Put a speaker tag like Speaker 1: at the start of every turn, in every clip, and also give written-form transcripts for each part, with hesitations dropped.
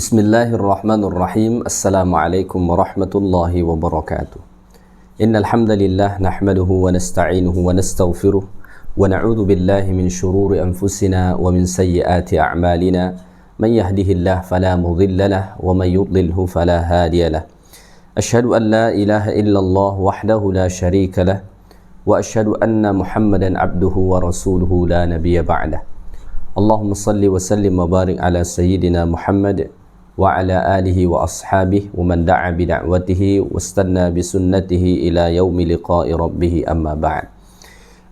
Speaker 1: Bismillahirrahmanirrahim. Assalamualaikum warahmatullahi wabarakatuh. Innal hamdalillah nahmaduhu wa nasta'inuhu wa nastaghfiruh wa na'udzu billahi min shururi anfusina wa min sayyiati a'malina. Man yahdihillahu fala mudilla lahu wa man yudlilhu fala hadiya lahu. Asyhadu an la ilaha illallah wahdahu la syarika lahu wa asyhadu anna Muhammadan abduhu wa rasuluhu la nabiyya ba'dah. Allahumma salli wa sallim wa barik ala sayyidina Muhammad wa ala alihi wa ashabihi wa man da'a bi da'watihi wastanna bi sunnatihi ila yaumi liqa'i rabbih, amma ba'd.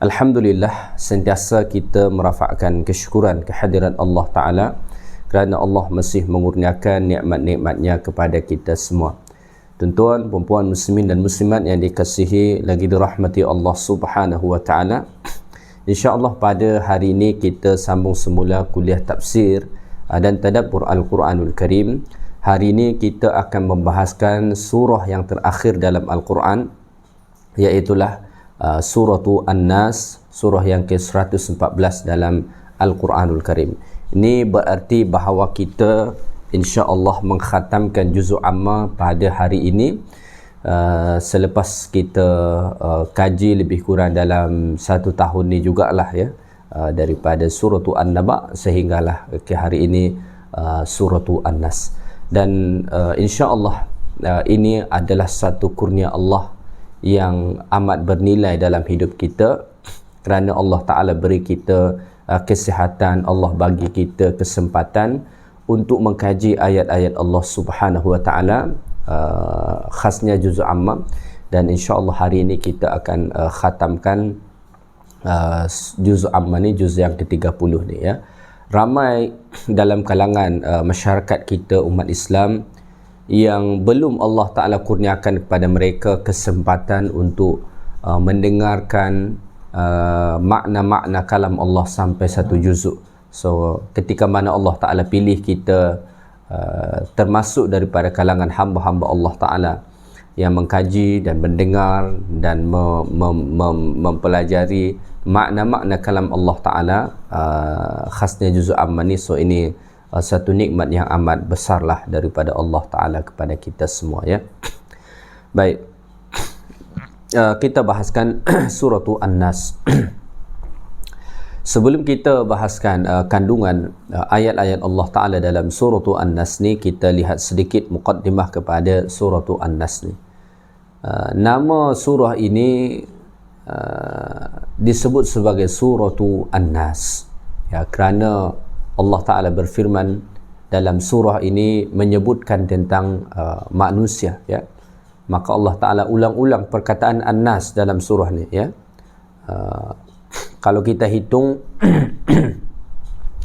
Speaker 1: Alhamdulillah, sentiasa kita merafakkan kesyukuran kehadiran Allah Ta'ala kerana Allah masih mengurniakan nikmat-nikmatnya kepada kita semua. Tuan-tuan, puan-puan muslimin dan muslimat yang dikasihi lagi dirahmati Allah Subhanahu wa Ta'ala, InsyaAllah pada hari ini kita sambung semula kuliah tafsir dan tadabbur Al-Quranul Karim. Hari ini kita akan membahaskan surah yang terakhir dalam Al-Quran, iaitulah surah An-Nas, surah yang ke-114 dalam Al-Quranul Karim. Ini berarti bahawa kita insya-Allah mengkhatamkan juzuk amma pada hari ini, selepas kita kaji lebih kurang dalam 1 tahun ni jugalah ya, daripada surah An-Naba sehinggalah ke hari ini surah An-Nas. Dan insya-Allah ini adalah satu kurnia Allah yang amat bernilai dalam hidup kita, kerana Allah Ta'ala beri kita kesihatan, Allah bagi kita kesempatan untuk mengkaji ayat-ayat Allah Subhanahu wa Ta'ala, khasnya juzuk amma. Dan insya-Allah hari ini kita akan khatamkan juz amma ni, juz yang ke-30 ni ya. Ramai dalam kalangan masyarakat kita, umat Islam, yang belum Allah Ta'ala kurniakan kepada mereka kesempatan untuk mendengarkan makna-makna kalam Allah sampai satu juzuk. So ketika mana Allah Ta'ala pilih kita termasuk daripada kalangan hamba-hamba Allah Ta'ala yang mengkaji dan mendengar dan mempelajari makna-makna kalam Allah Ta'ala, khasnya juzuk amma ni, so ini satu nikmat yang amat besarlah daripada Allah Ta'ala kepada kita semua ya. Baik, kita bahaskan surah An-Nas. Sebelum kita bahaskan kandungan ayat-ayat Allah Ta'ala dalam surah An-Nas ni, kita lihat sedikit muqaddimah kepada surah An-Nas ni. Nama surah ini disebut sebagai surah An-Nas ya, kerana Allah Ta'ala berfirman dalam surah ini menyebutkan tentang manusia ya. Maka Allah Ta'ala ulang-ulang perkataan An-Nas dalam surah ni ya. Kalau kita hitung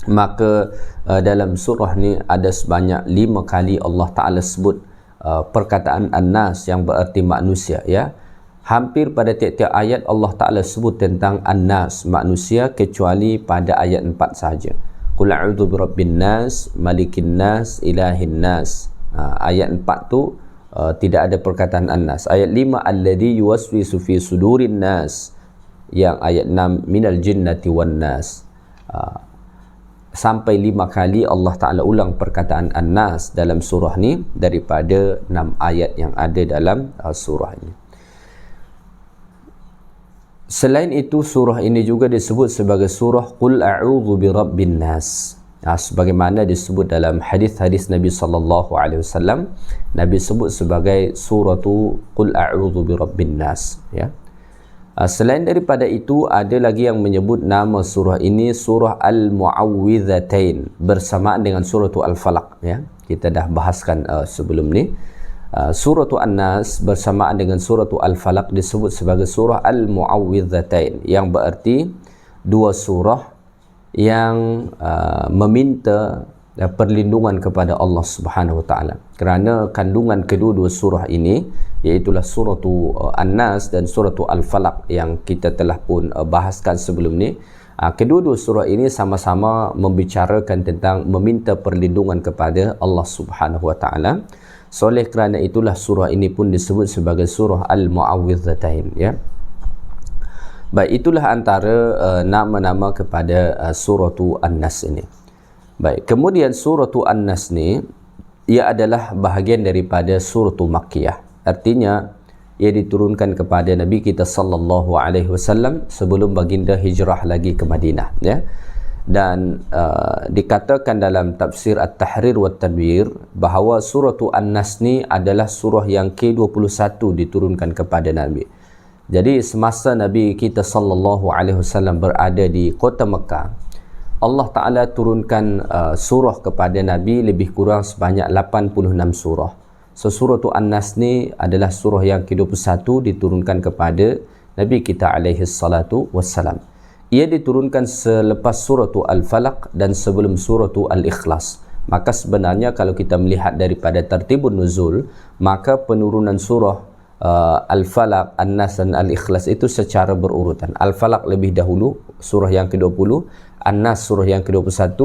Speaker 1: maka dalam surah ni ada sebanyak 5 kali Allah Ta'ala sebut perkataan An-Nas yang berarti manusia ya. Hampir pada tiap-tiap ayat Allah Ta'ala sebut tentang An-Nas, manusia, kecuali pada ayat 4 sahaja. Qul a'udzu birabbin nas, malikin nas, ilahin nas. Ayat 4 tu tidak ada perkataan An-Nas. Ayat 5, alladhi yuwaswisu fi sudurin nas, yang ayat 6, minal jinnati wan nas. Sampai 5 kali Allah Ta'ala ulang perkataan An-Nas dalam surah ni daripada 6 ayat yang ada dalam surah ini. Selain itu, surah ini juga disebut sebagai surah Qul a'udzu birabbin nas. Sebagaimana disebut dalam hadis-hadis Nabi sallallahu alaihi wasallam, Nabi sebut sebagai surah Qul a'udzu birabbin nas ya. Selain daripada itu, ada lagi yang menyebut nama surah ini surah Al-Mu'awwidhatain bersamaan dengan surah Al-Falaq ya. Kita dah bahaskan sebelum ni. Surah An-Nas bersamaan dengan surah Al-Falaq disebut sebagai surah Al-Mu'awwidhatain, yang berarti 2 surah yang meminta perlindungan kepada Allah Subhanahu wa Ta'ala. Kerana kandungan kedua-dua surah ini, iaitulah surah An-Nas dan surah Al-Falaq yang kita telah pun bahaskan sebelum ni, kedua-dua surah ini sama-sama membicarakan tentang meminta perlindungan kepada Allah Subhanahu wa Ta'ala. So, oleh kerana itulah surah ini pun disebut sebagai surah Al-Mu'awwidhatain ya. Baik, itulah antara nama-nama kepada surah An-Nas ini. Baik, kemudian surah An-Nas ni ia adalah bahagian daripada suratul Makkiyah. Artinya ia diturunkan kepada Nabi kita sallallahu alaihi wasallam sebelum baginda hijrah lagi ke Madinah, ya. Dan dikatakan dalam tafsir At-Tahrir wa Tanwir bahawa suratul An-Nas ni adalah surah yang ke-21 diturunkan kepada Nabi. Jadi semasa Nabi kita sallallahu alaihi wasallam berada di kota Mekah, Allah Ta'ala turunkan surah kepada Nabi lebih kurang sebanyak 86 surah. So suratul An-Nas ni adalah surah yang ke-21 diturunkan kepada Nabi kita alaihi salatu wassalam. Ia diturunkan selepas suratul Al-Falaq dan sebelum suratul Al-Ikhlas. Maka sebenarnya kalau kita melihat daripada tertibun nuzul, maka penurunan surah Al-Falaq, An-Nas dan Al-Ikhlas itu secara berurutan. Al-Falaq lebih dahulu, surah yang ke-20, An-Nas surah yang ke-21,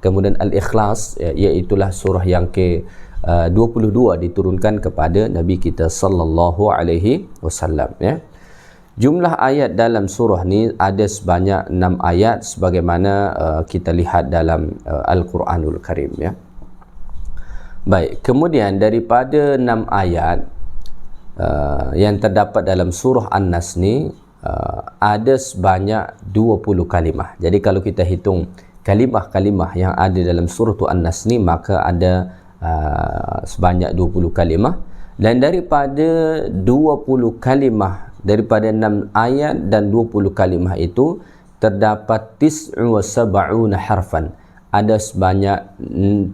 Speaker 1: kemudian Al-Ikhlas iaitulah surah yang ke-22 diturunkan kepada Nabi kita sallallahu alaihi wasallam, ya. Jumlah ayat dalam surah ni ada sebanyak 6 ayat sebagaimana kita lihat dalam Al-Quranul Karim, ya. Baik, kemudian daripada 6 ayat yang terdapat dalam surah An-Nas ni ada sebanyak 20 kalimah. Jadi kalau kita hitung kalimah-kalimah yang ada dalam surah An-Nas ni, maka ada sebanyak 20 kalimah. Dan daripada 20 kalimah, daripada 6 ayat dan 20 kalimah itu terdapat 79 harfan. Ada sebanyak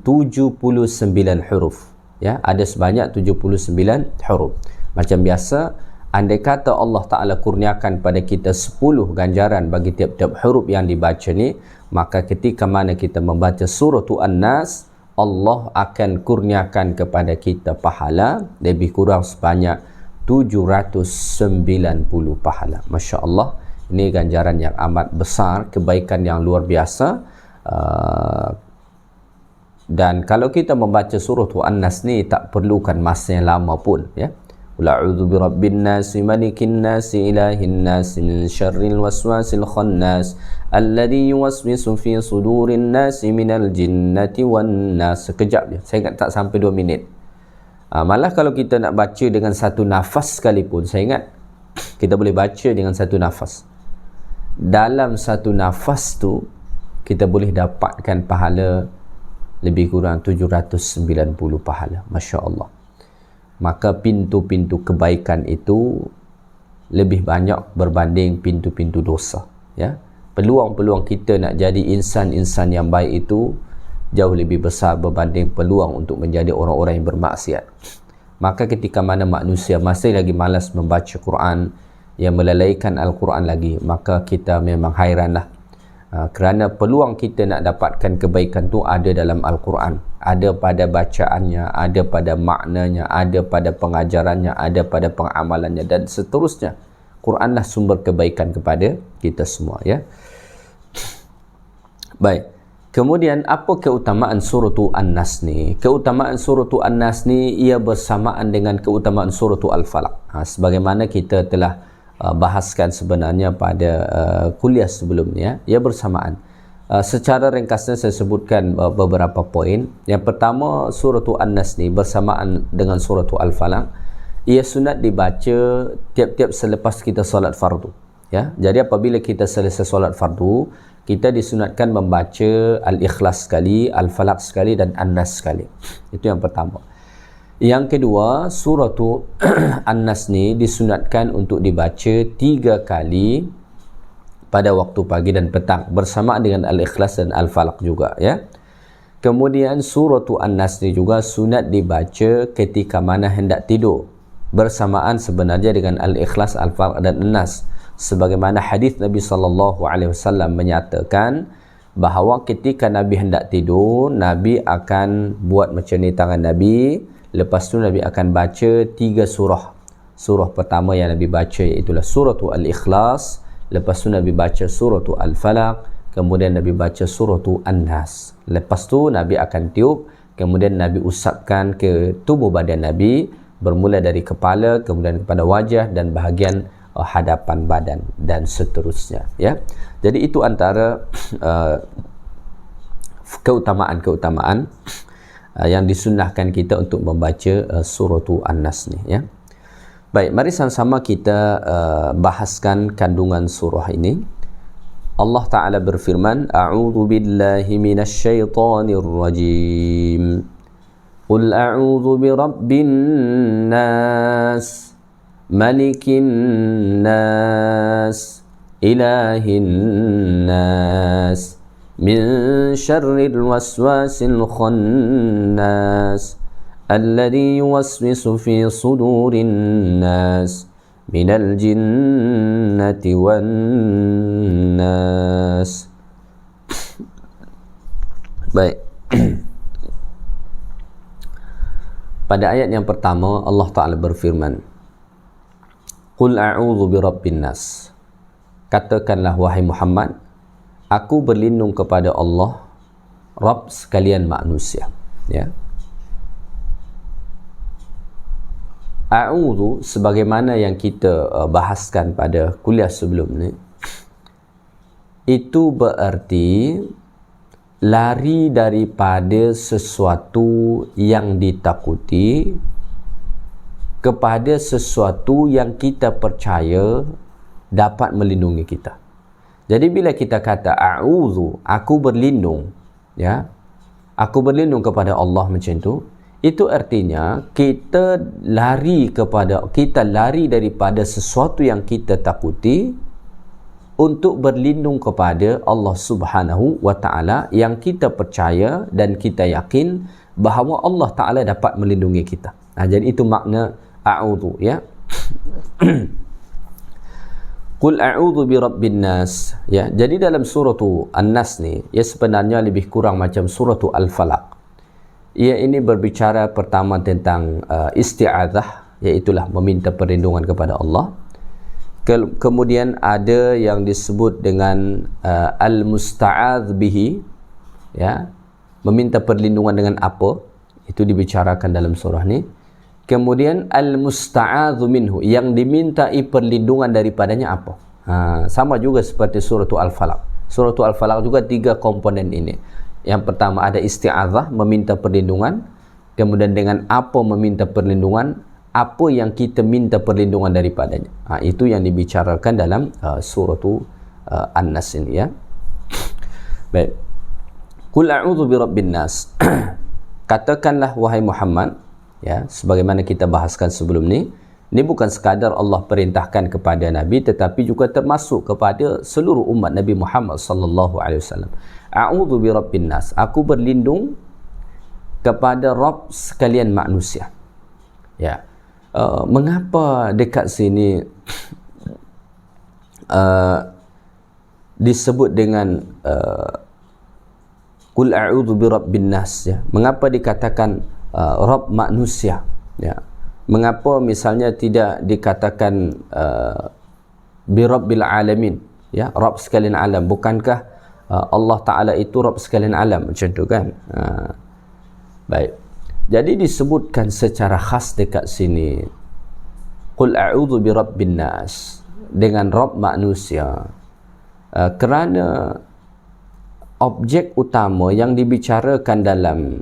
Speaker 1: 79 huruf, ya, ada sebanyak 79 huruf. Macam biasa, andai kata Allah Ta'ala kurniakan pada kita 10 ganjaran bagi tiap-tiap huruf yang dibaca ni, maka ketika mana kita membaca surah An-Nas, Allah akan kurniakan kepada kita pahala lebih kurang sebanyak 790 pahala. Masya Allah, ini ganjaran yang amat besar, kebaikan yang luar biasa. Dan kalau kita membaca surah An-Nas ni tak perlukan masa yang lama pun, ya. A'udzu birabbin nas, malikin nas, ilahin nas, min syarril waswasil khannas, alladhi yuwaswisu fi sudurin nas minal jinnati wan nas. Sekejap je, saya ingat tak sampai 2 minit. Malah kalau kita nak baca dengan satu nafas sekalipun, saya ingat kita boleh baca dengan satu nafas. Dalam satu nafas tu kita boleh dapatkan pahala lebih kurang 790 pahala. Masya Allah. Maka pintu-pintu kebaikan itu lebih banyak berbanding pintu-pintu dosa, ya. Peluang-peluang kita nak jadi insan-insan yang baik itu jauh lebih besar berbanding peluang untuk menjadi orang-orang yang bermaksiat. Maka ketika mana manusia masih lagi malas membaca Quran, yang melalaikan Al-Quran lagi, maka kita memang hairanlah. Kerana peluang kita nak dapatkan kebaikan tu ada dalam Al-Quran, ada pada bacaannya, ada pada maknanya, ada pada pengajarannya, ada pada pengamalannya dan seterusnya. Quranlah sumber kebaikan kepada kita semua, ya. Baik, kemudian apa keutamaan surah An-Nas ni? Keutamaan surah An-Nas ni ia bersamaan dengan keutamaan surah Al-Falaq. Sebagaimana kita telah bahaskan sebenarnya pada kuliah sebelumnya, ia bersamaan. Secara ringkasnya saya sebutkan beberapa poin. Yang pertama, surah An-Nas ni bersamaan dengan surah Al-Falaq. Ia sunat dibaca tiap-tiap selepas kita solat fardu, ya. Jadi apabila kita selesai solat fardu, kita disunatkan membaca Al-Ikhlas sekali, Al-Falaq sekali dan An-Nas sekali. Itu yang pertama. Yang kedua, surah An-Nas ni disunatkan untuk dibaca 3 kali pada waktu pagi dan petang bersamaan dengan Al-Ikhlas dan Al-Falaq juga, ya. Kemudian surah An-Nas ni juga sunat dibaca ketika mana hendak tidur bersamaan sebenarnya dengan Al-Ikhlas, Al-Falaq dan An-Nas. Sebagaimana hadis Nabi SAW menyatakan bahawa ketika Nabi hendak tidur, Nabi akan buat macam ni tangan Nabi. Lepas tu Nabi akan baca 3 surah. Surah pertama yang Nabi baca iaitulah surah Al-Ikhlas. Lepas tu Nabi baca surah Al-Falaq. Kemudian Nabi baca surah An-Nas. Lepas tu Nabi akan tiup. Kemudian Nabi usapkan ke tubuh badan Nabi. Bermula dari kepala, kemudian kepada wajah dan bahagian hadapan badan dan seterusnya, ya. Jadi itu antara keutamaan-keutamaan. yang disunnahkan kita untuk membaca surah An-Nas ni, ya. Baik, mari sama-sama kita bahaskan kandungan surah ini. Allah Ta'ala berfirman, A'udhu billahi minasyaitanir rajim. Qul a'udhu birabbin nas, malikin nas, ilahin nas, min syarril waswasil khannas, alladhi yuwaswisu fi sudurin nas, minal jinnati wan nas. Baik. Pada ayat yang pertama Allah Ta'ala berfirman, Qul a'udhu birabbin nas. Katakanlah wahai Muhammad, aku berlindung kepada Allah, Rabb sekalian manusia. Ya. A'udhu sebagaimana yang kita bahaskan pada kuliah sebelum ni, itu berarti lari daripada sesuatu yang ditakuti kepada sesuatu yang kita percaya dapat melindungi kita. Jadi bila kita kata a'udhu, aku berlindung, ya, aku berlindung kepada Allah macam itu artinya kita lari daripada sesuatu yang kita takuti untuk berlindung kepada Allah Subhanahu wa Ta'ala yang kita percaya dan kita yakin bahawa Allah Ta'ala dapat melindungi kita. Jadi itu makna a'udhu, ya. Qul a'udhu birabbin nas, ya. Jadi dalam surah An-Nas ni, ya, sebenarnya lebih kurang macam surah Al-Falaq. Ia ini berbicara pertama tentang isti'adzah, iaitulah meminta perlindungan kepada Allah. Kemudian ada yang disebut dengan al-musta'adz bihi, ya, meminta perlindungan dengan apa, itu dibicarakan dalam surah ni. Kemudian al-musta'adzu minhu, yang dimintai perlindungan daripadanya apa. Sama juga seperti surah Al-Falaq. Surah Al-Falaq juga 3 komponen ini. Yang pertama ada isti'adzah, meminta perlindungan. Kemudian dengan apa meminta perlindungan, apa yang kita minta perlindungan daripadanya. Itu yang dibicarakan dalam surah An-Nas ini, ya. Baik. Qul a'udzu birabbin nas. Katakanlah wahai Muhammad, ya, sebagaimana kita bahaskan sebelum ni, ini bukan sekadar Allah perintahkan kepada Nabi, tetapi juga termasuk kepada seluruh umat Nabi Muhammad sallallahu alaihi wasallam. A'udzu birabbin nas. Aku berlindung kepada Rabb sekalian manusia. Ya. Mengapa dekat sini disebut dengan Qul a'udzu birabbin nas, ya? Mengapa dikatakan Rabb manusia, ya? Mengapa misalnya tidak dikatakan birabbil alamin, ya, Rabb sekalian alam? Bukankah Allah Ta'ala itu Rabb sekalian alam, macam tu kan? Baik. Jadi disebutkan secara khas dekat sini Qul a'udzu birabbin nas, dengan Rabb manusia, kerana objek utama yang dibicarakan dalam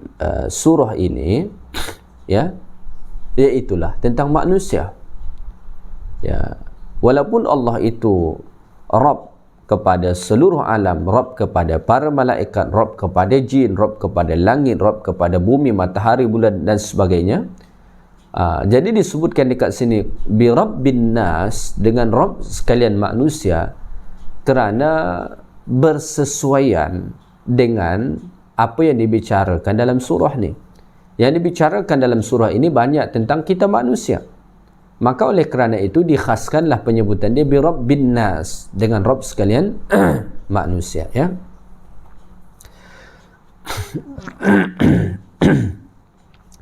Speaker 1: surah ini, ya, iaitulah tentang manusia. Ya, walaupun Allah itu Rabb kepada seluruh alam, Rabb kepada para malaikat, Rabb kepada jin, Rabb kepada langit, Rabb kepada bumi, matahari, bulan dan sebagainya. Jadi disebutkan dekat sini bi rabbin nas, dengan Rabb sekalian manusia, kerana bersesuaian dengan apa yang dibicarakan dalam surah ni. Yang dibicarakan dalam surah ini banyak tentang kita manusia. Maka oleh kerana itu dikhaskanlah penyebutan dia bi rabbin nas, dengan Rabb sekalian manusia, ya.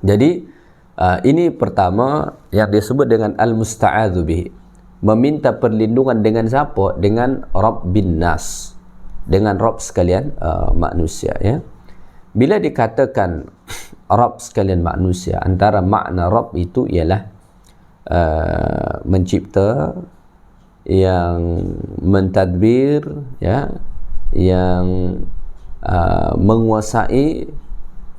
Speaker 1: Jadi ini pertama yang disebut dengan al-musta'adzu bihi, meminta perlindungan dengan siapa? Dengan rabbin nas, dengan Rabb sekalian manusia, ya. Bila dikatakan Rabb sekalian manusia, antara makna Rabb itu ialah mencipta, yang mentadbir, ya, yang menguasai,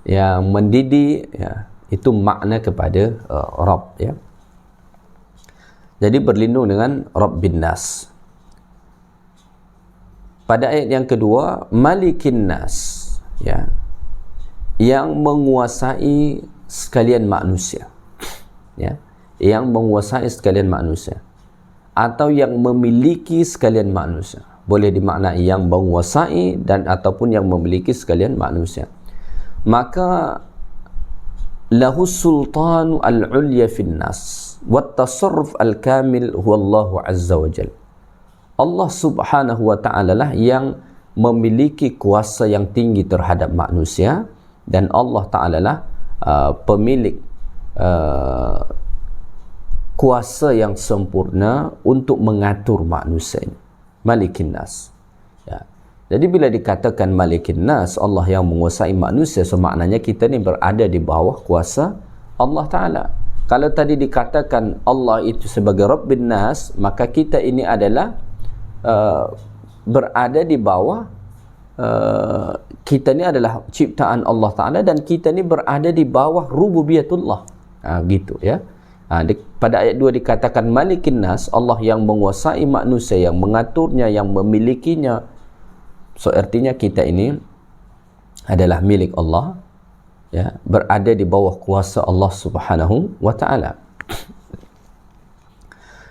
Speaker 1: yang mendidik, ya, itu makna kepada Rabb, ya. Jadi berlindung dengan Rabbin Nas. Pada ayat yang kedua, Malikin Nas, ya, yang menguasai sekalian manusia, ya, yang menguasai sekalian manusia, atau yang memiliki sekalian manusia. Boleh dimaknai yang menguasai dan ataupun yang memiliki sekalian manusia. Maka lahu sultanu al-ulya fin nas wa tasarruf al-kamil huwa Allah azza wa jal. Allah subhanahu wa ta'ala lah yang memiliki kuasa yang tinggi terhadap manusia, dan Allah ta'ala lah pemilik kuasa yang sempurna untuk mengatur manusia ini. Malikin nas, ya. Jadi bila dikatakan Malikin Nas, Allah yang menguasai manusia, so maknanya kita ni berada di bawah kuasa Allah Ta'ala. Kalau tadi dikatakan Allah itu sebagai Rabbin Nas, maka kita ini adalah berada di bawah, kita ni adalah ciptaan Allah Ta'ala, dan kita ni berada di bawah rububiyatullah, gitu, ya. Pada ayat 2 dikatakan Malikin Nas, Allah yang menguasai manusia, yang mengaturnya, yang memilikinya. So artinya kita ini adalah milik Allah, ya, berada di bawah kuasa Allah Subhanahu wa ta'ala.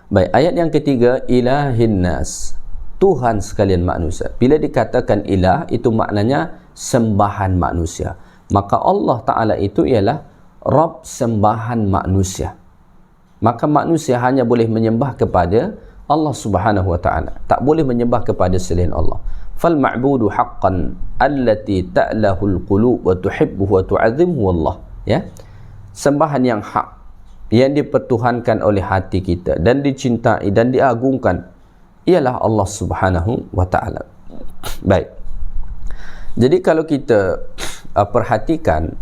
Speaker 1: Baik, ayat yang ketiga, Ilahin Nas, Tuhan sekalian manusia. Bila dikatakan ilah, itu maknanya sembahan manusia. Maka Allah Ta'ala itu ialah Rabb sembahan manusia. Maka manusia hanya boleh menyembah kepada Allah Subhanahu wa ta'ala, tak boleh menyembah kepada selain Allah. Fal ma'budu haqqan allati ta'lahul qulub wa tuhibbuhu wa tu'azzimuhu Allah, ya. Sembahan yang hak, yang dipertuhankan oleh hati kita dan dicintai dan diagungkan, ialah Allah Subhanahu wa ta'ala. Baik. Jadi kalau kita perhatikan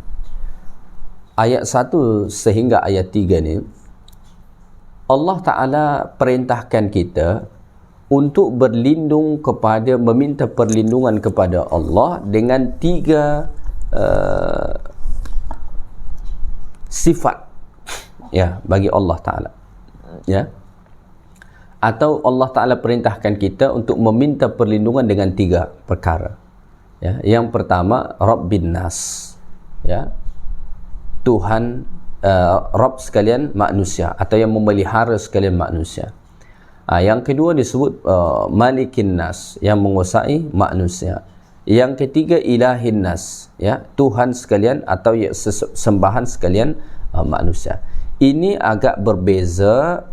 Speaker 1: ayat 1 sehingga ayat 3 ni, Allah Ta'ala perintahkan kita untuk berlindung kepada, meminta perlindungan kepada Allah dengan 3 sifat, ya, bagi Allah Ta'ala, ya. Atau Allah Ta'ala perintahkan kita untuk meminta perlindungan dengan 3 perkara, ya. Yang pertama, Rabbin Nas, ya, Tuhan, Rabb sekalian manusia, atau yang memelihara sekalian manusia. Yang kedua disebut Malikin Nas, yang menguasai manusia. Yang ketiga, Ilahin Nas, ya, Tuhan sekalian atau sembahan sekalian manusia. Ini agak berbeza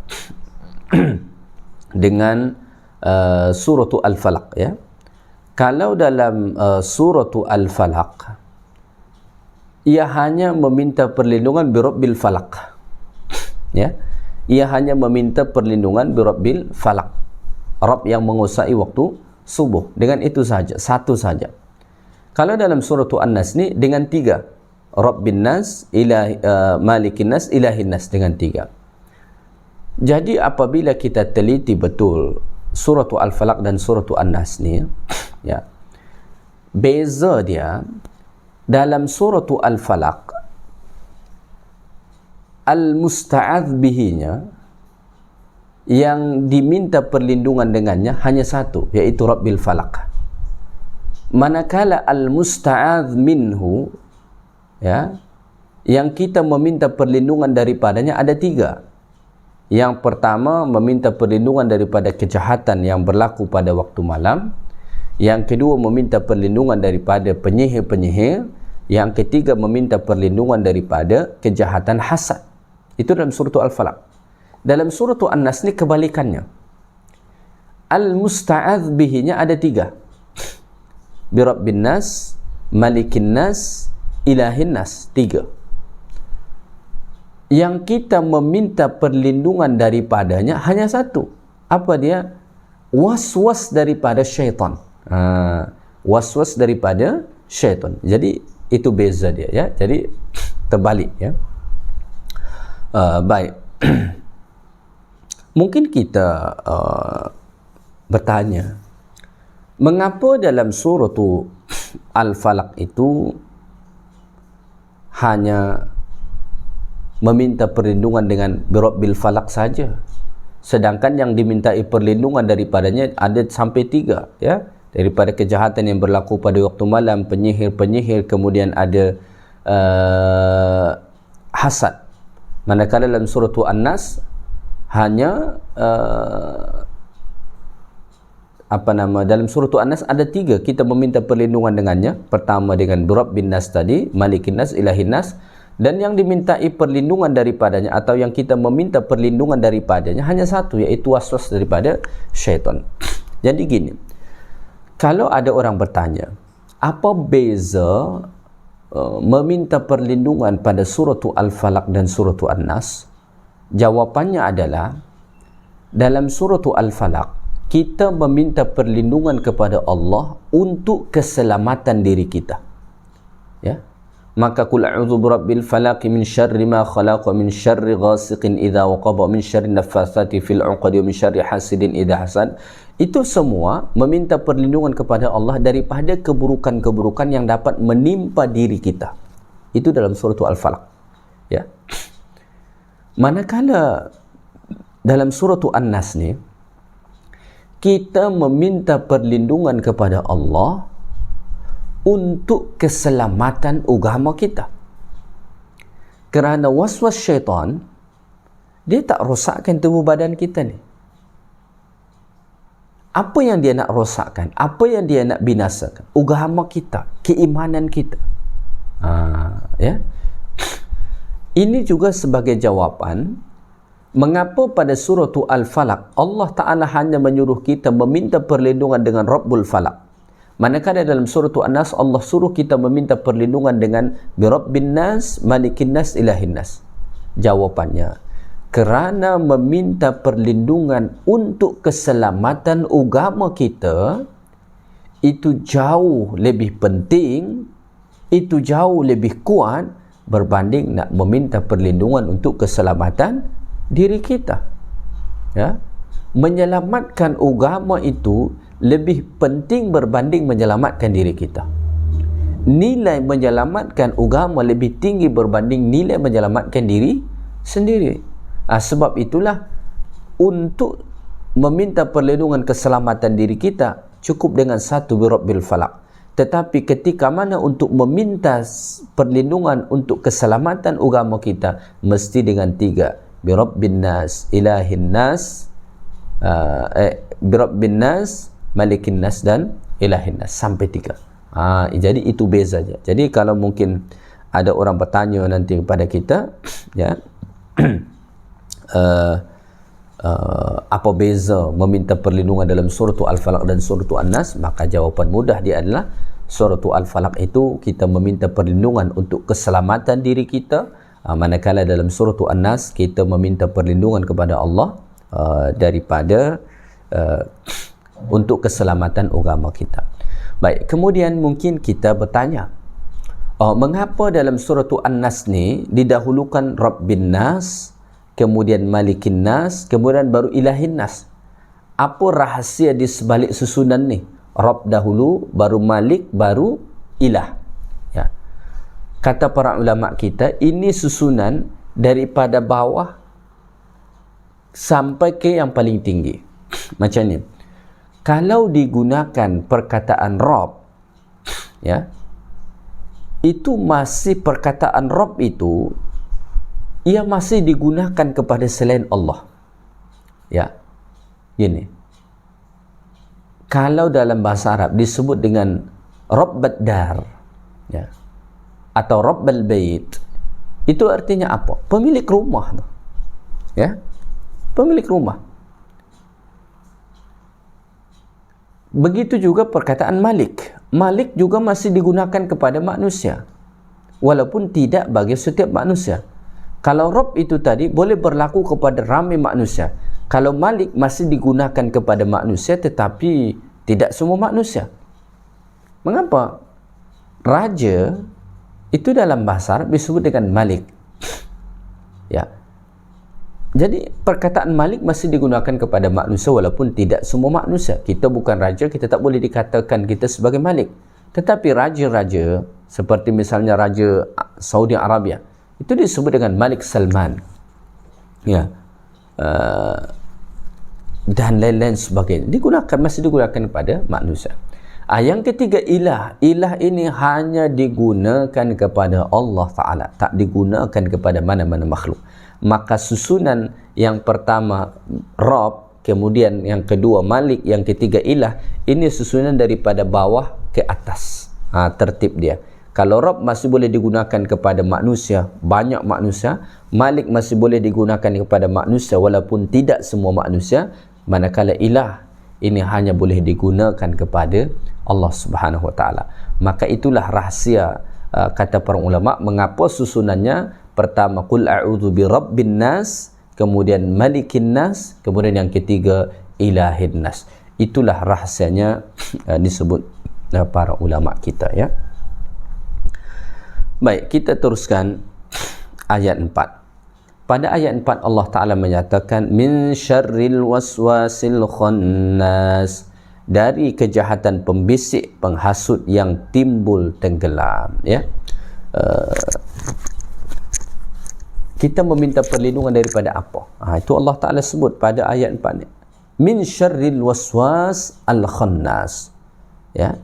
Speaker 1: dengan surah Al-Falaq, ya. Kalau dalam surah Al-Falaq, ia hanya meminta perlindungan birabbil falaq, ya. Ia hanya meminta perlindungan birabbil falaq, Rabb yang menguasai waktu subuh. Dengan itu saja, satu saja. Kalau dalam surah An-Nas ni dengan 3, Rabbin Nas, Malikin Nas, Ilahin Nas, dengan 3. Jadi apabila kita teliti betul surah Al-Falaq dan surah An-Nas ni, ya, beza dia. Dalam surah Al-Falaq, al-musta'adz bihinya, yang diminta perlindungan dengannya hanya satu, yaitu Rabbil Falaq. Manakala al-musta'adz minhu, ya, yang kita meminta perlindungan daripadanya ada 3. Yang pertama, meminta perlindungan daripada kejahatan yang berlaku pada waktu malam. Yang kedua, meminta perlindungan daripada penyihir-penyihir. Yang ketiga, meminta perlindungan daripada kejahatan hasad. Itu dalam surah Al-Falaq. Dalam surah An-Nas ni kebalikannya. Al-musta'adz bihinya ada 3. Birabbin Nas, Malikin Nas, Ilahin Nas, 3. Yang kita meminta perlindungan daripadanya hanya satu. Apa dia? Was-was daripada syaitan. Was-was daripada syaitan. Jadi itu beza dia, ya. Jadi terbalik, ya. Baik. Mungkin kita bertanya, mengapa dalam surah Al-Falaq itu hanya meminta perlindungan dengan birabbil falak saja, sedangkan yang dimintai perlindungan daripadanya ada sampai 3, ya, daripada kejahatan yang berlaku pada waktu malam, penyihir-penyihir, kemudian ada hasad. Manakala dalam surah An-Nas hanya dalam surah An-Nas ada 3 kita meminta perlindungan dengannya. Pertama dengan Rabbin Nas tadi, Malikin Nas, Ilahin Nas, dan yang dimintai perlindungan daripadanya atau yang kita meminta perlindungan daripadanya hanya satu, iaitu waswas daripada syaitan. Jadi gini, kalau ada orang bertanya, apa beza meminta perlindungan pada surah Al-Falaq dan surah An-Nas? Jawapannya adalah, dalam surah Al-Falaq kita meminta perlindungan kepada Allah untuk keselamatan diri kita, ya. Maka qul a'udzu birabbil falaq min syarri ma khalaq wa min syarri ghasiqin idza waqab wa min syarri naffatsati fil 'uqad wa min syarri hasidin idza hasad. Itu semua meminta perlindungan kepada Allah daripada keburukan-keburukan yang dapat menimpa diri kita. Itu dalam surah Al-Falaq, ya. Manakala dalam surah An-Nas ni kita meminta perlindungan kepada Allah untuk keselamatan agama kita. Kerana waswas syaitan, dia tak rosakkan tubuh badan kita ni. Apa yang dia nak rosakkan? Apa yang dia nak binasakan? Agama kita, keimanan kita. Ya. Ini juga sebagai jawapan mengapa pada surah Al-Falaq Allah Ta'ala hanya menyuruh kita meminta perlindungan dengan Rabbul Falaq, manakala dalam surah An-Nas Allah suruh kita meminta perlindungan dengan Birabbin Nas, Malikin Nas, Ilahin Nas. Jawapannya, kerana meminta perlindungan untuk keselamatan agama kita itu jauh lebih penting, itu jauh lebih kuat berbanding nak meminta perlindungan untuk keselamatan diri kita, ya. Menyelamatkan agama itu lebih penting berbanding menyelamatkan diri kita. Nilai menyelamatkan agama lebih tinggi berbanding nilai menyelamatkan diri sendiri. Sebab itulah untuk meminta perlindungan keselamatan diri kita cukup dengan satu birabbil falaq. Tetapi ketika mana untuk meminta perlindungan untuk keselamatan agama kita, mesti dengan 3. Birabbin Nas, Ilahin Nas, Birabbin Nas, Malikin Nas dan Ilahin Nas, sampai 3. Jadi itu beza saja. Jadi kalau mungkin ada orang bertanya nanti kepada kita, ya, apa beza meminta perlindungan dalam surah Al-Falaq dan surah An-Nas, maka jawapan mudah dia adalah surah Al-Falaq itu kita meminta perlindungan untuk keselamatan diri kita, manakala dalam surah An-Nas kita meminta perlindungan kepada Allah daripada untuk keselamatan agama kita. Baik, kemudian mungkin kita bertanya, mengapa dalam surah An-Nas ni didahulukan Rabbin Nas, kemudian Malikin Nas, kemudian baru Ilahin Nas? Apa rahsia di sebalik susunan ni? Rabb dahulu, baru Malik, baru Ilah, ya. Kata para ulama kita, ini susunan daripada bawah sampai ke yang paling tinggi. Macam ni, kalau digunakan perkataan Rabb, ya, itu masih perkataan Rabb itu ia masih digunakan kepada selain Allah, ya. Gini, kalau dalam bahasa Arab disebut dengan Rabbad Dar, ya, atau Rabbal Bait, itu artinya apa? Pemilik rumah, ya, pemilik rumah. Begitu juga perkataan Malik. Malik juga masih digunakan kepada manusia, walaupun tidak bagi setiap manusia. Kalau Rabb itu tadi boleh berlaku kepada ramai manusia. Kalau Malik masih digunakan kepada manusia tetapi tidak semua manusia. Mengapa? Raja itu dalam bahasa Arab disebut dengan Malik, ya. Jadi perkataan Malik masih digunakan kepada manusia walaupun tidak semua manusia. Kita bukan raja, kita tak boleh dikatakan kita sebagai Malik. Tetapi raja-raja seperti misalnya Raja Saudi Arabia itu disebut dengan Malik Salman, ya, dan lain-lain sebagainya, masih digunakan kepada manusia. Yang ketiga, ilah ini hanya digunakan kepada Allah Ta'ala, tak digunakan kepada mana-mana makhluk. Maka susunan yang pertama Rabb, kemudian yang kedua Malik, yang ketiga ilah, ini susunan daripada bawah ke atas, tertib dia. Kalau Rabb masih boleh digunakan kepada manusia, banyak manusia. Malik masih boleh digunakan kepada manusia walaupun tidak semua manusia. Manakala ilah ini hanya boleh digunakan kepada Allah Subhanahu Wa Taala. Maka itulah rahsia, kata para ulama, mengapa susunannya pertama qul a'udzu birabbin nas, kemudian malikin nas, kemudian yang ketiga ilahin nas. Itulah rahsianya disebut para ulama kita, ya. Baik, kita teruskan ayat 4. Pada ayat 4 Allah Ta'ala menyatakan min syarril waswasil khannas, dari kejahatan pembisik penghasut yang timbul tenggelam, ya. Kita meminta perlindungan daripada apa? Itu Allah Ta'ala sebut pada ayat 4 ni, min syarril waswas al khannas, ya.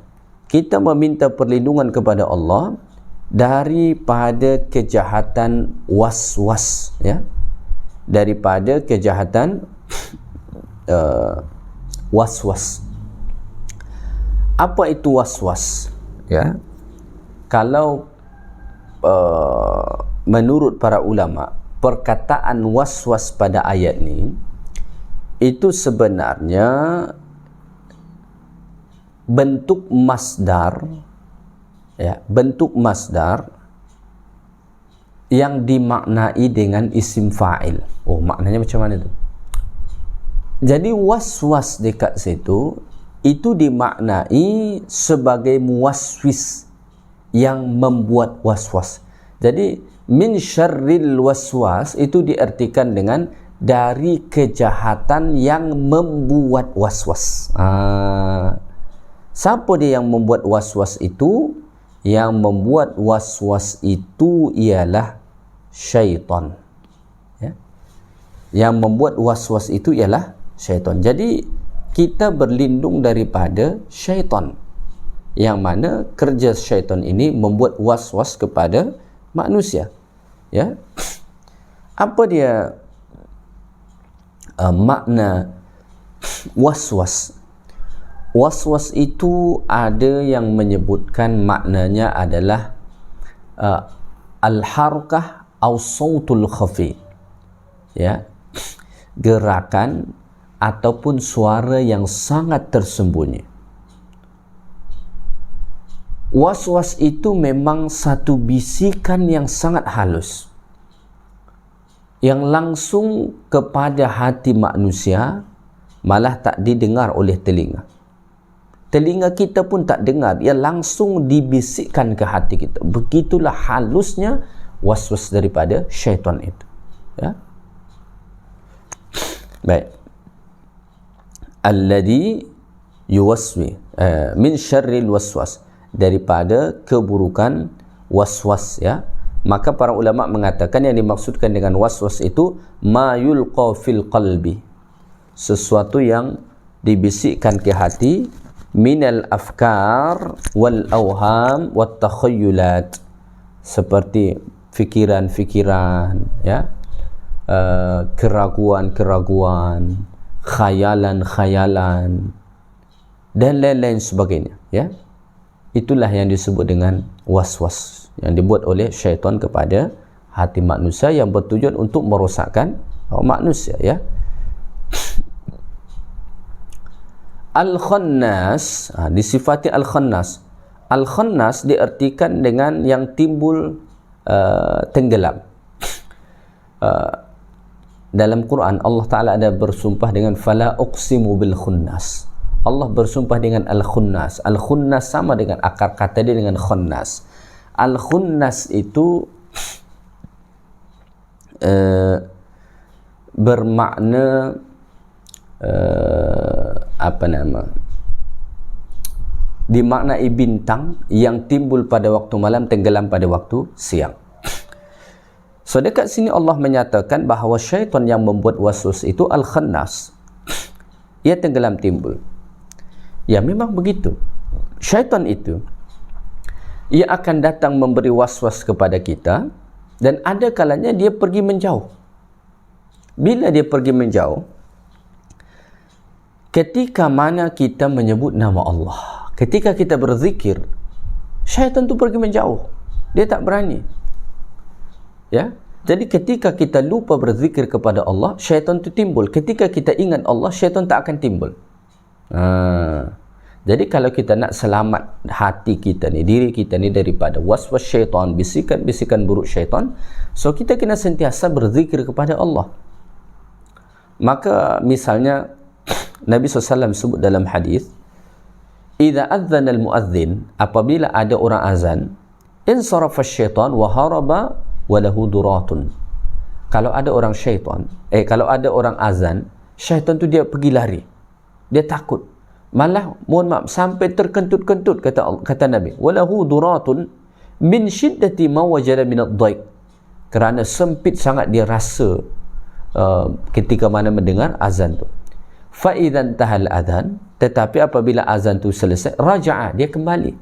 Speaker 1: Kita meminta perlindungan kepada Allah daripada kejahatan waswas, ya, daripada kejahatan waswas. Apa itu waswas, ya? Kalau menurut para ulama, perkataan waswas pada ayat ni itu sebenarnya bentuk masdar, ya, bentuk masdar yang dimaknai dengan isim fa'il. Maknanya macam mana tu? Jadi waswas dekat situ itu dimaknai sebagai muwaswis, yang membuat waswas. Jadi min syarril waswas itu diartikan dengan dari kejahatan yang membuat waswas. Siapa dia yang membuat waswas itu? Yang membuat waswas itu ialah syaitan, ya? Yang membuat waswas itu ialah syaitan. Jadi kita berlindung daripada syaitan, yang mana kerja syaitan ini membuat waswas kepada manusia, ya. Apa dia makna waswas? Waswas itu ada yang menyebutkan maknanya adalah al-harkah atau sautul khafi, ya, gerakan ataupun suara yang sangat tersembunyi. Was-was itu memang satu bisikan yang sangat halus, yang langsung kepada hati manusia, malah tak didengar oleh telinga. Telinga kita pun tak dengar, ia langsung dibisikkan ke hati kita. Begitulah halusnya was-was daripada syaitan itu, ya. Baik. Alladhi yuwaswi min syarril waswas, daripada keburukan waswas, ya. Maka para ulama mengatakan yang dimaksudkan dengan waswas itu ma yulqa fil qalbi, sesuatu yang dibisikkan ke hati, minal afkar wal awham wat takhayyulat, seperti fikiran-fikiran, ya, keraguan-keraguan, khayalan-khayalan dan lain-lain sebagainya, ya. Itulah yang disebut dengan waswas yang dibuat oleh syaitan kepada hati manusia, yang bertujuan untuk merosakkan manusia, ya. Al-Khannas, disifati Al-Khannas. Al-Khannas diartikan dengan yang timbul tenggelam. Dalam Quran Allah Ta'ala ada bersumpah dengan fala uqsimu bil khunnas. Allah bersumpah dengan Al-Khunnas. Al-Khunnas sama dengan akar kata dia dengan khannas. Al-Khunnas itu bermakna dimaknai bintang yang timbul pada waktu malam, tenggelam pada waktu siang. So dekat sini Allah menyatakan bahawa syaitan yang membuat waswas itu al-khannas. Ia tenggelam timbul. Ya, memang begitu. Syaitan itu ia akan datang memberi waswas kepada kita, dan ada kalanya dia pergi menjauh. Bila dia pergi menjauh, ketika mana kita menyebut nama Allah, ketika kita berzikir, syaitan tu pergi menjauh. Dia tak berani. Ya. Jadi ketika kita lupa berzikir kepada Allah, syaitan tu timbul. Ketika kita ingat Allah, syaitan tak akan timbul. Jadi kalau kita nak selamat hati kita ni, diri kita ni daripada waswas syaitan, bisikan-bisikan buruk syaitan, so kita kena sentiasa berzikir kepada Allah. Maka misalnya Nabi SAW sebut dalam hadis, "Idza adzana al-muadzin," apabila ada orang azan, "insarafa syaitan wa haraba wa lahu duratun." Kalau ada orang syaitan, kalau ada orang azan, syaitan tu dia pergi lari. Dia takut. Malah, mohon maaf, sampai terkentut-kentut, kata Nabi, walahu duratun min syiddati ma wajada min ad-dhaik, kerana sempit sangat dia rasa ketika mana mendengar azan tu. Fa idzan tahal adzan, tetapi apabila azan tu selesai, raja'a, dia kembali.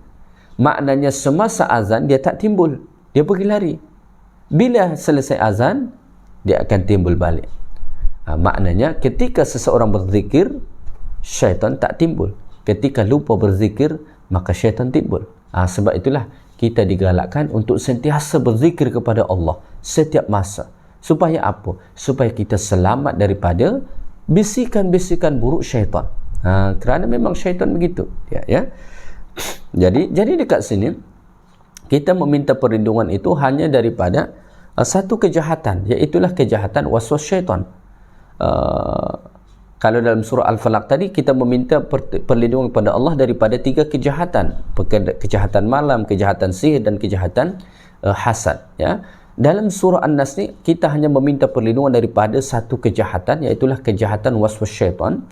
Speaker 1: Maknanya semasa azan dia tak timbul, dia pergi lari. Bila selesai azan, dia akan timbul balik. Maknanya ketika seseorang berzikir, syaitan tak timbul. Ketika lupa berzikir, maka syaitan timbul. Sebab itulah kita digalakkan untuk sentiasa berzikir kepada Allah setiap masa. Supaya apa? Supaya kita selamat daripada bisikan-bisikan buruk syaitan. Kerana memang syaitan begitu. Ya. Jadi dekat sini kita meminta perlindungan itu hanya daripada satu kejahatan, iaitulah kejahatan waswas syaitan. Kalau dalam surah Al-Falaq tadi kita meminta perlindungan kepada Allah daripada 3 kejahatan, kejahatan malam, kejahatan sihir, dan kejahatan hasad. Ya. Dalam surah An-Nas ni kita hanya meminta perlindungan daripada satu kejahatan, iaitulah kejahatan waswas syaitan.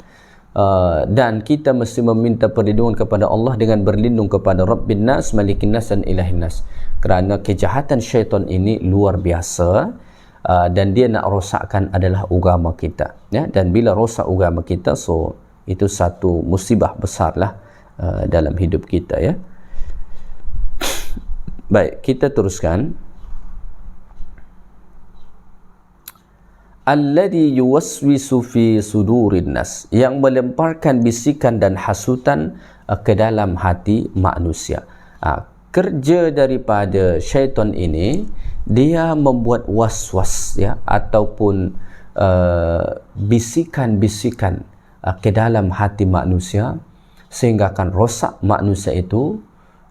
Speaker 1: Dan kita mesti meminta perlindungan kepada Allah dengan berlindung kepada Rabbin Nas, Malikin Nas, dan Ilahin Nas. Kerana kejahatan syaitan ini luar biasa. Dan dia nak rosakkan adalah agama kita, ya. Dan bila rosak agama kita, so itu satu musibah besarlah dalam hidup kita, ya. Baik, kita teruskan. Alladhi yuwaswisu fi sudurin nas, yang melemparkan bisikan dan hasutan ke dalam hati manusia. Kerja daripada syaitan ini, dia membuat was-was, ya, ataupun bisikan-bisikan ke dalam hati manusia, sehingga akan rosak manusia itu,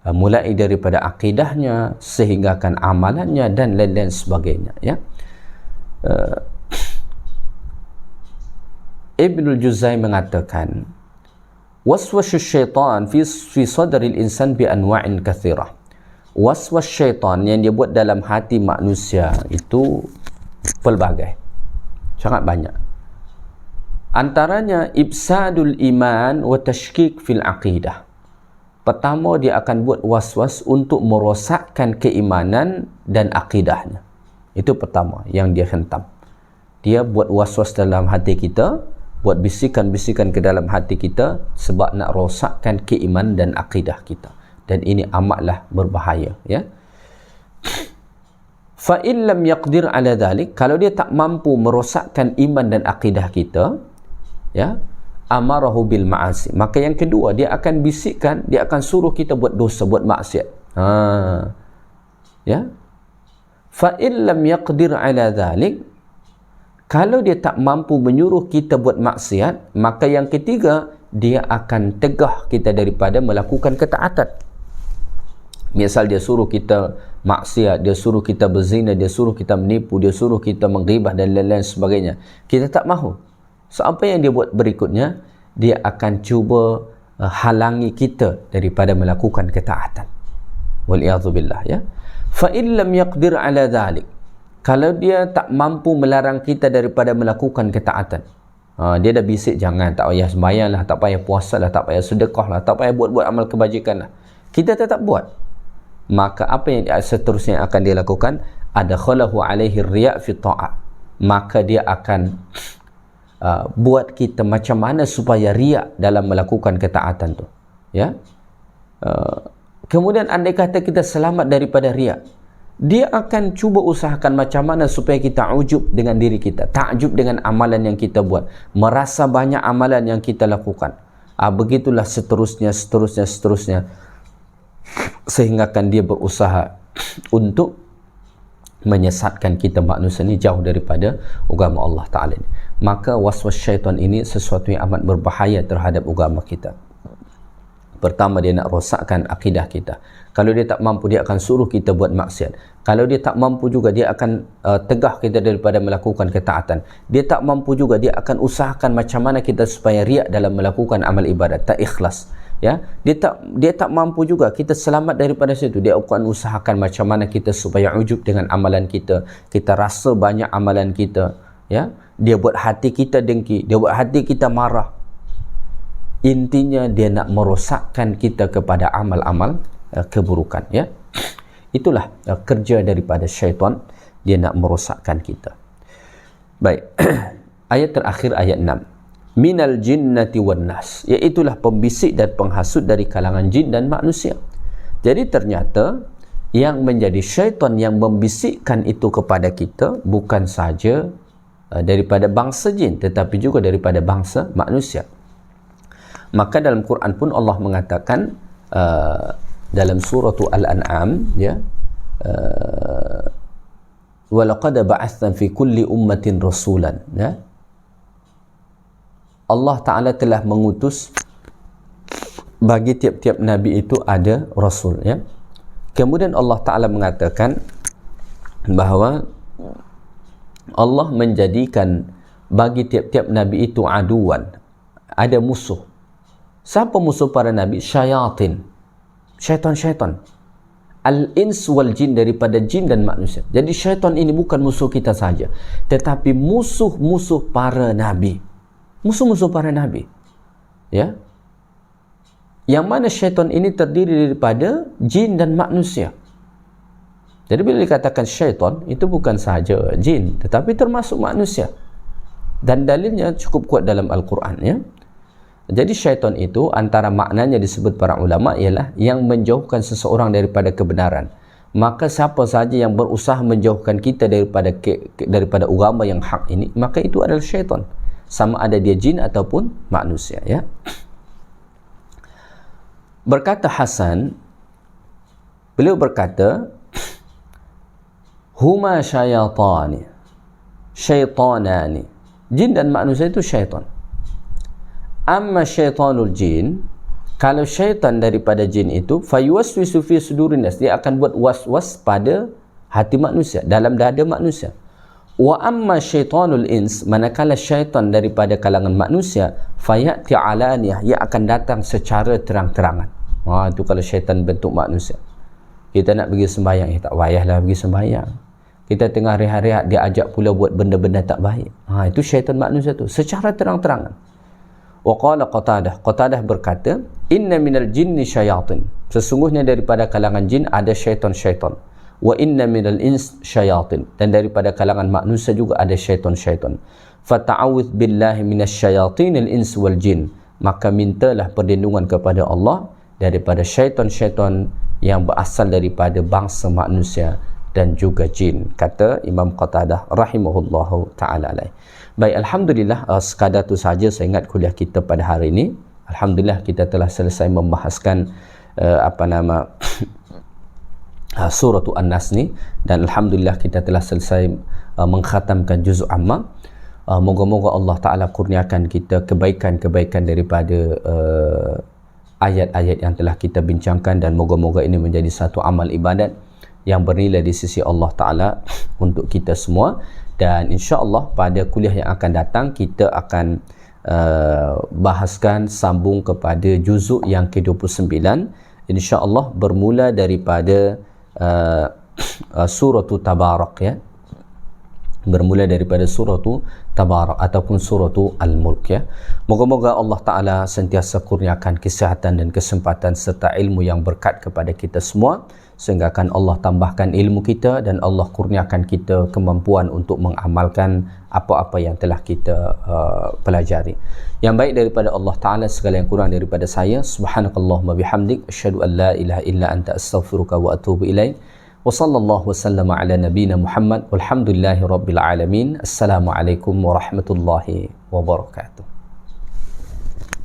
Speaker 1: mulai daripada akidahnya, sehingga akan amalannya, dan lain-lain sebagainya, ya. Ibnul Juzai mengatakan, waswasyus syaitan fi sadril insan bi anwa'in kathirah. Waswas syaitan yang dia buat dalam hati manusia itu pelbagai, sangat banyak. Antaranya ibsadul iman wa tashkik fil aqidah. Pertama, dia akan buat waswas untuk merosakkan keimanan dan akidahnya. Itu pertama yang dia hentam. Dia buat waswas dalam hati kita, buat bisikan-bisikan ke dalam hati kita sebab nak rosakkan keimanan dan akidah kita. Dan ini amatlah berbahaya, ya. Fa in lam yaqdir ala dhalik, kalau dia tak mampu merosakkan iman dan akidah kita, ya, amarahu bil ma'asi, maka yang kedua, dia akan bisikkan, dia akan suruh kita buat dosa, buat maksiat. Ya. Fa in lam yaqdir ala dhalik, kalau dia tak mampu menyuruh kita buat maksiat, maka yang ketiga, dia akan tegah kita daripada melakukan ketaatan. Misal dia suruh kita maksiat, dia suruh kita berzina, dia suruh kita menipu, dia suruh kita menggibah dan lain-lain sebagainya. Kita tak mahu. So apa yang dia buat berikutnya? Dia akan cuba halangi kita daripada melakukan ketaatan. Wal'iyadzubillah, ya. Fa in lam yaqdir ala dhalik, kalau dia tak mampu melarang kita daripada melakukan ketaatan, Dia dah bisik, jangan, tak payah sembahyang lah, tak payah puasa lah, tak payah sedekah lah, tak payah buat-buat amal kebajikan lah. Kita tetap buat. Maka apa yang seterusnya akan dia lakukan? Adkhalahu alaihi riya' fi ta'ah. Maka dia akan buat kita macam mana supaya riak dalam melakukan ketaatan tu. Ya. Kemudian andai kata kita selamat daripada riak, dia akan cuba usahakan macam mana supaya kita ujub dengan diri kita, takjub dengan amalan yang kita buat, merasa banyak amalan yang kita lakukan. Begitulah seterusnya sehingga kan dia berusaha untuk menyesatkan kita manusia ni jauh daripada agama Allah Ta'ala ni. Maka waswas syaitan ini sesuatu yang amat berbahaya terhadap agama kita. Pertama, dia nak rosakkan akidah kita. Kalau dia tak mampu, dia akan suruh kita buat maksiat. Kalau dia tak mampu juga, dia akan tegah kita daripada melakukan ketaatan. Dia tak mampu juga, dia akan usahakan macam mana kita supaya riak dalam melakukan amal ibadat, tak ikhlas. Ya, dia tak mampu juga kita selamat daripada situ. Dia akan usahakan macam mana kita supaya ujub dengan amalan kita. Kita rasa banyak amalan kita. Ya, dia buat hati kita dengki, dia buat hati kita marah. Intinya dia nak merosakkan kita kepada amal-amal keburukan. Ya, itulah kerja daripada syaitan. Dia nak merosakkan kita. Baik. Ayat terakhir, ayat 6. Minal jinnati wan nas, iaitulah pembisik dan penghasut dari kalangan jin dan manusia. Jadi ternyata yang menjadi syaitan yang membisikkan itu kepada kita bukan saja daripada bangsa jin, tetapi juga daripada bangsa manusia. Maka dalam Quran pun Allah mengatakan dalam surah Al-An'am, ya, walaqad ba'athna fi kulli ummatin rasulan, ya, Allah Ta'ala telah mengutus bagi tiap-tiap Nabi itu ada Rasul. Ya. Kemudian Allah Ta'ala mengatakan bahawa Allah menjadikan bagi tiap-tiap Nabi itu aduan, ada musuh. Siapa musuh para Nabi? Syayatin, syaitan-syaitan. Al-ins wal jin, daripada jin dan manusia. Jadi syaitan ini bukan musuh kita saja, tetapi musuh-musuh para Nabi. Musuh-musuh para Nabi. Ya. Yang mana syaitan ini terdiri daripada jin dan manusia. Jadi bila dikatakan syaitan, itu bukan sahaja jin, tetapi termasuk manusia. Dan dalilnya cukup kuat dalam Al-Quran. Ya. Jadi syaitan itu antara maknanya disebut para ulama ialah yang menjauhkan seseorang daripada kebenaran. Maka siapa sahaja yang berusaha menjauhkan kita daripada agama yang hak ini, maka itu adalah syaitan. Sama ada dia jin ataupun manusia. Ya. Berkata Hasan, beliau berkata, huma syayatani, syaitanani. Jin dan manusia itu syaitan. Amma syaitanul jin, kalau syaitan daripada jin itu, fayuwaswisu fi sudurin nas, dia akan buat was-was pada hati manusia, dalam dada manusia. Wa amma syaitanul ins, manakala syaitan daripada kalangan manusia, fayati alaniyah, ia akan datang secara terang-terangan. Itu kalau syaitan bentuk manusia. Kita nak pergi sembahyang, tak payahlah pergi sembahyang. Kita tengah rehat-rehat, dia ajak pula buat benda-benda tak baik. Itu syaitan manusia tu, secara terang-terangan. Wa qala Qatadah berkata, inna minal jinni syayatin, sesungguhnya daripada kalangan jin ada syaitan-syaitan. Wa inna minal ins syayatin, dan daripada kalangan manusia juga ada syaitan-syaitan. Fata'awudh billahi minasyayatinil ins wal jin, maka mintalah perlindungan kepada Allah daripada syaitan-syaitan yang berasal daripada bangsa manusia dan juga jin, kata Imam Qatadah rahimahullahu ta'ala alaih. Baik, Alhamdulillah, sekadar tu saja saya ingat kuliah kita pada hari ini. Alhamdulillah kita telah selesai membahaskan surah An-Nas ni, dan Alhamdulillah kita telah selesai mengkhatamkan juz' amma. Moga-moga Allah Ta'ala kurniakan kita kebaikan-kebaikan daripada ayat-ayat yang telah kita bincangkan, dan moga-moga ini menjadi satu amal ibadat yang bernilai di sisi Allah Ta'ala untuk kita semua. Dan insya-Allah pada kuliah yang akan datang kita akan bahaskan sambung kepada juzuk yang ke-29, insya-Allah bermula daripada surah Tabarak, ya. bermula daripada surah Tabarak ataupun surah Al-Mulk ya. Moga-moga Allah Ta'ala sentiasa kurniakan kesihatan dan kesempatan serta ilmu yang berkat kepada kita semua, sehingga akan Allah tambahkan ilmu kita dan Allah kurniakan kita kemampuan untuk mengamalkan apa-apa yang telah kita pelajari. Yang baik daripada Allah Ta'ala, segala yang kurang daripada saya. Subhanakallahumma bihamdik, asyhadu an la ilaha illa anta astaghfiruka wa atubu ilaik. Wa sallallahu wasallam ala nabiyyina Muhammad walhamdulillahi rabbil alamin. Assalamualaikum warahmatullahi wabarakatuh.